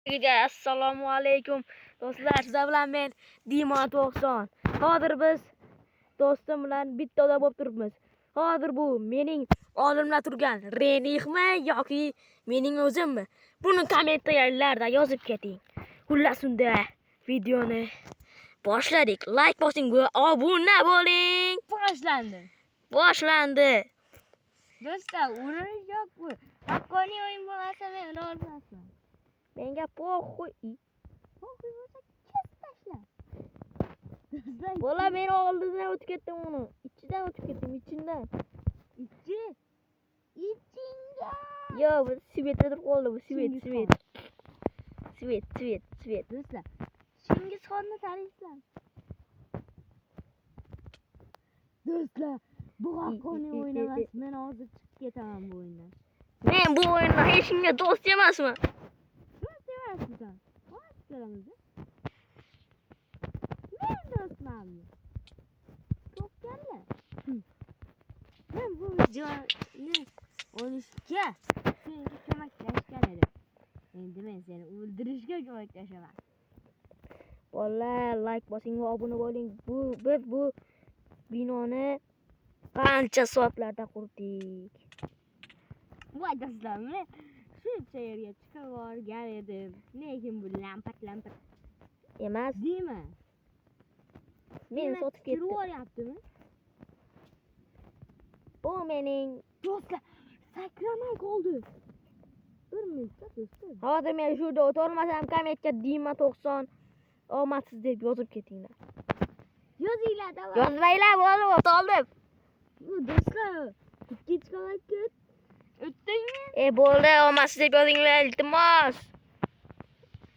Assalomu alaykum do'stlar, sizlar bilan men Dima 90. Hozir biz do'stim bilan bitta odam bo'lib turibmiz. Hozir bu mening oldimda turgan Renixmi yoki mening o'zimmi? Buni kommentariylarda yozib keting. Xullas unda videoni boshladik. Like bosing va obuna bo'ling. Boshlandi. Do'stlar, urinish yo'q bu. Haqqoniy o'yin bo'lsa men roziman. Menga po'xuy. Po'xuy bo'lsa kesib tashla. Bola meni oldidan o'tib ketdim uni. Ichidan o'tib ketdim, ichidan. Ichinga. Yo, bu svetda turib qoldi, bu svet. Do'stlar, Chingizxonni taniysizlar. Do'stlar, bu haqqoniy o'yin emas. Men hozir chiqib ketaman bu o'yindan. Men bu o'yinda hech kimga do'st emasman. Do'st emasmisan? Qo'yib kelamiz. Men do'stman. To'pkalla. Men bu videoni olishga senga ko'maklashgan edim. Endi men seni o'ldirishga ko'maklashaman. Bolalar, like bosing va obuna bo'ling. Biz bu binoni qancha soatlarda qurdik. Voy do'stlar, men shuncha yerga chiqib borgan edim. Lekin bu lampat emas. Dema. Men sotib ketdim. Yuryaptimi? Bu mening Do'stlar, sakramay qoldi. Bir minutda do'stlar. Hozir men shu yerda o'tolmasam, kommentga Dima 90 omadsiz deb yozib ketinglar. Yozinglar, davay. Yozmanglar, bo'ldi, o'toldim. Bu do'stlar, ikkinchi qavatga o'tdingmi? Bo'ldi, omadsiz deb yozinglar, iltimos.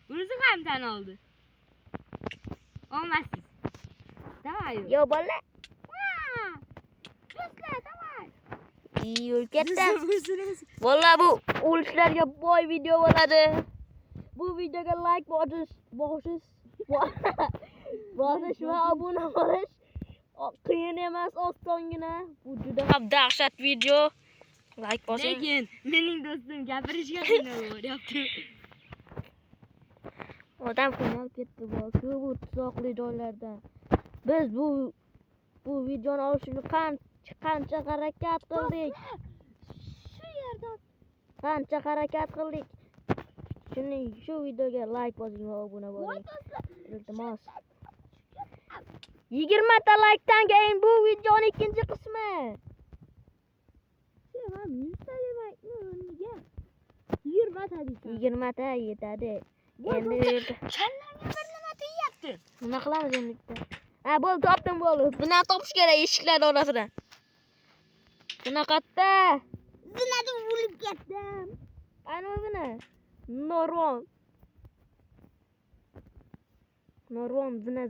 Bunisi ham tan oldi. Olmassiz. Davay. Yo, bola. Do'stlar, davay. Yo'l ketdim. Bola, bu o'lishlarga boy video bo'ladi. Bu videoga like bosish va obuna bo'lish qiyin emas, osongina. Bu juda ham dahshat video. Like bosing. Lekin mening do'stim gapirishga qiynalib Odam qiynalib ketdi bu tuzoqli joylardan. Biz bu videoni olishga qancha harakat qildik. Shu yerdan Qancha harakat qildik. Shu videoga like bosing va obuna bo'ling. Iltimos. 20 ta like'dan keyin bu videoning ikkinchi qismi. Ham 100 ta demakmi o'rniga 20 ta deysan. 20 ta yetadi. Endi Kallamga bir nima deyapti. nima qilamiz endi bitta? Bo'ldi, topdim, bo'ldi. Buni topish kerak eshiklar orasidan. Bunaqada. Zinada o'lib ketdim. Ana buni. Norvom, zina.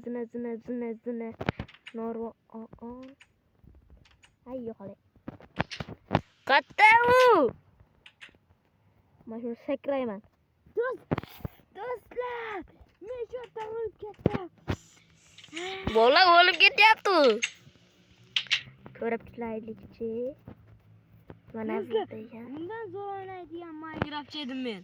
Norvom. Ay, yo'qolay. Qatta u. Men shuni sakrayman. Do'stlar, men shu yerda o'lib ketdim. Bola o'lib ketyapti. Ko'rib turaylikchi. Mana bunday. Bundan zo'r o'ynaydigan Minecraft edim men.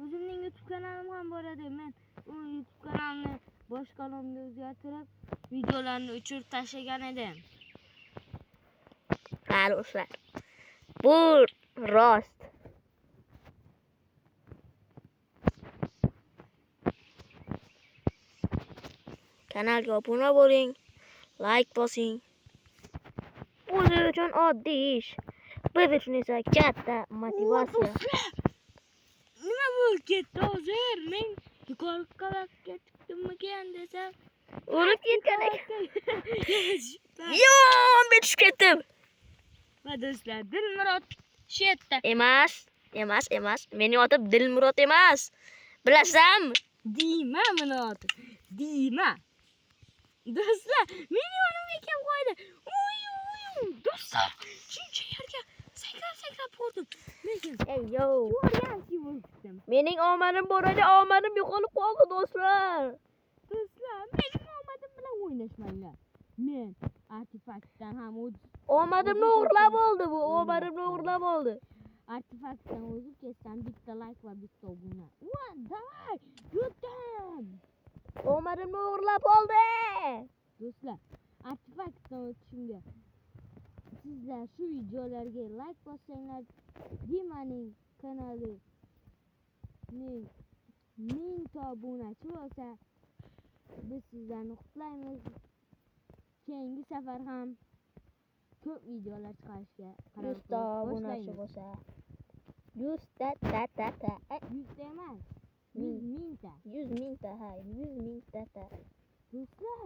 O'zimning YouTube kanalim ham bor edi. Men u YouTube kanalni boshqa nomga o'zgartirib, videolarni o'chirib tashlagan edim. Qaranglar. Bu rost. Kanalga obuna bo'ling, like bosing. O'zi uchun oddiy ish. Biz uchun esa katta motivatsiya. Nima bo'lib ketdi hozir? Men yuqori qavatga chiqdimmikan desam, O'lib ketgan ekan. Yo, men tushib ketdim. Va do'stlar, Dilmurod shu yerda. Emas. Mening otim Dilmurod emas. Bilasanmi? Dima meni otim. Dima. Do'stlar, meni yonimga kelib qo'ydi. Do'stlar, shuncha yerga sakrab bordim. Lekin yo. ko'rganki bo'ldim. Mening omadim bor edi, omadim yo'qolib qoldi do'stlar. Do'stlar, mening omadim bilan o'ynashmanglar. Men artefaktdan ham Omadimni o'g'irlab oldi bu. artefaktdan o'zib ketsam bitta like va bitta obuna. Ulan davay yutdim. Omadimni o'g'irlab oldi. Do'stlar, artefaktdan o'tishimga sizlar shu videolarga like bossanglar, Dimaning kanalining 1000 ta obunachi bo'lsa, biz sizlarni qutlaymiz. Keyingi safar ham ko'p videolar chiqarishga qaror 100 ta obunachi qilib bo'lsa. 100 ta. 100 ta emas, 100 mingta. 100 mingta, ha, 100 mingta. Do'stlar,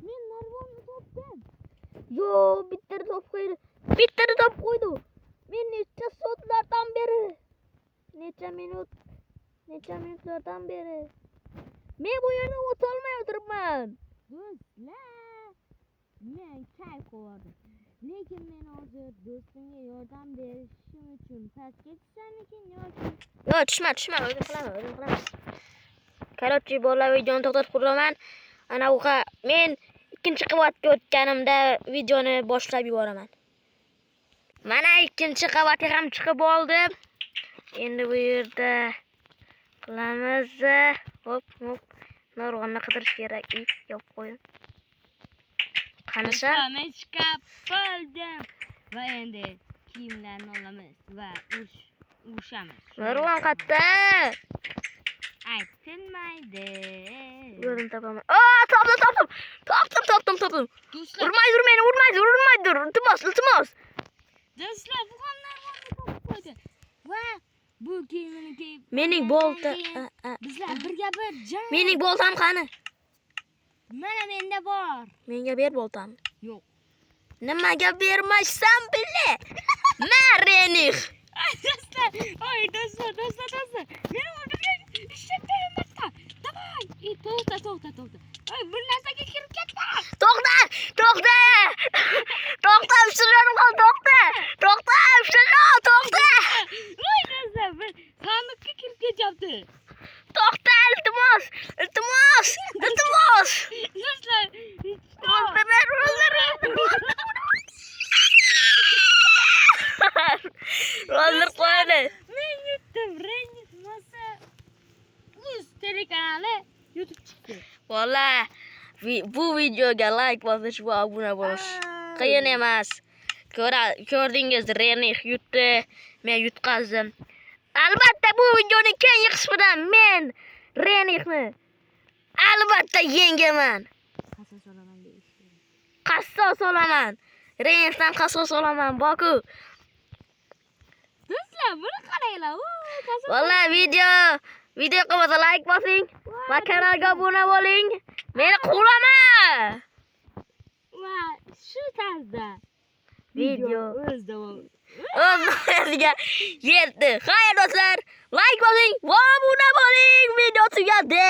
men narvonni topdim. Yo, bittani topib qo'ydi. Bittani topib qo'ydi. Men necha soatlardan beri, necha minutlardan beri men bu yerda o'tolmay o'tiribman. Do'stlar, men kayf qildim. Lekin men hozir do'stimga yordam berishim uchun pastga tushsamikin yoki Yo, tushma, o'zim qilaman. Короче, bolalar videoni to'xtatib qo'yaman. Ana uqa men ikkinchi qavatga o'tganimda videoni boshlab yuboraman. Mana ikkinchi qavatga ham chiqib oldim. Endi bu yerda qilamiz. Hop. Nurg'onni qidirish kerak. Yop qo'ydim. Qanisa? men chiqib qoldim. Va endi kiyimlarni olamiz va urushamiz. Nurg'on qayerda? Aytilmaydi. Yo'lini topaman. Topdim. Do'stlar, Urmaydir meni, urmaydir. Iltimos. do'stlar, bu narvonni topib qo'ydi. Va bu kiyimini kiyib Mening bolta. bizlar birga bir jon. Mening boltam qani? Mana menda bor. Menga ber boltamni. Yo'q. Nimaga bermaysan bile? Marenih. Do'stlar, do'stlar. Meni o'ldirgan ishlatmayapti. Davay. To'xta. Oy, bir narsaga kirib ketdi. To'xta. Ushlarim qol, to'xta. To'xta. Oy, do'stlar, bir sandiqqa kirib ketyapti. To'xta, iltimos. Do'stlar, O'ldir qo'ydi. men yutdim. Rengit masa Uz telekanali YouTube chiqdi. Valla bu videoga like bosish va obuna bo'lish qiyin emas. Ko'rdingiz, Renih yutdi, men yutqazdim. Albatta bu videoning keyingi qismida men Renihni albatta yengaman. Qassos olaman. Renihdan qassos olaman, Boku. Do'stlar, buni qaranglar. Valla videoga bo'lsa like bosing va kanalga obuna bo'ling. Meni quvlama. Va shu tarzda Video o'z davom. o'ziga yetdi. Xayr do'stlar, like bosing va obuna bo'ling. Video tugadi.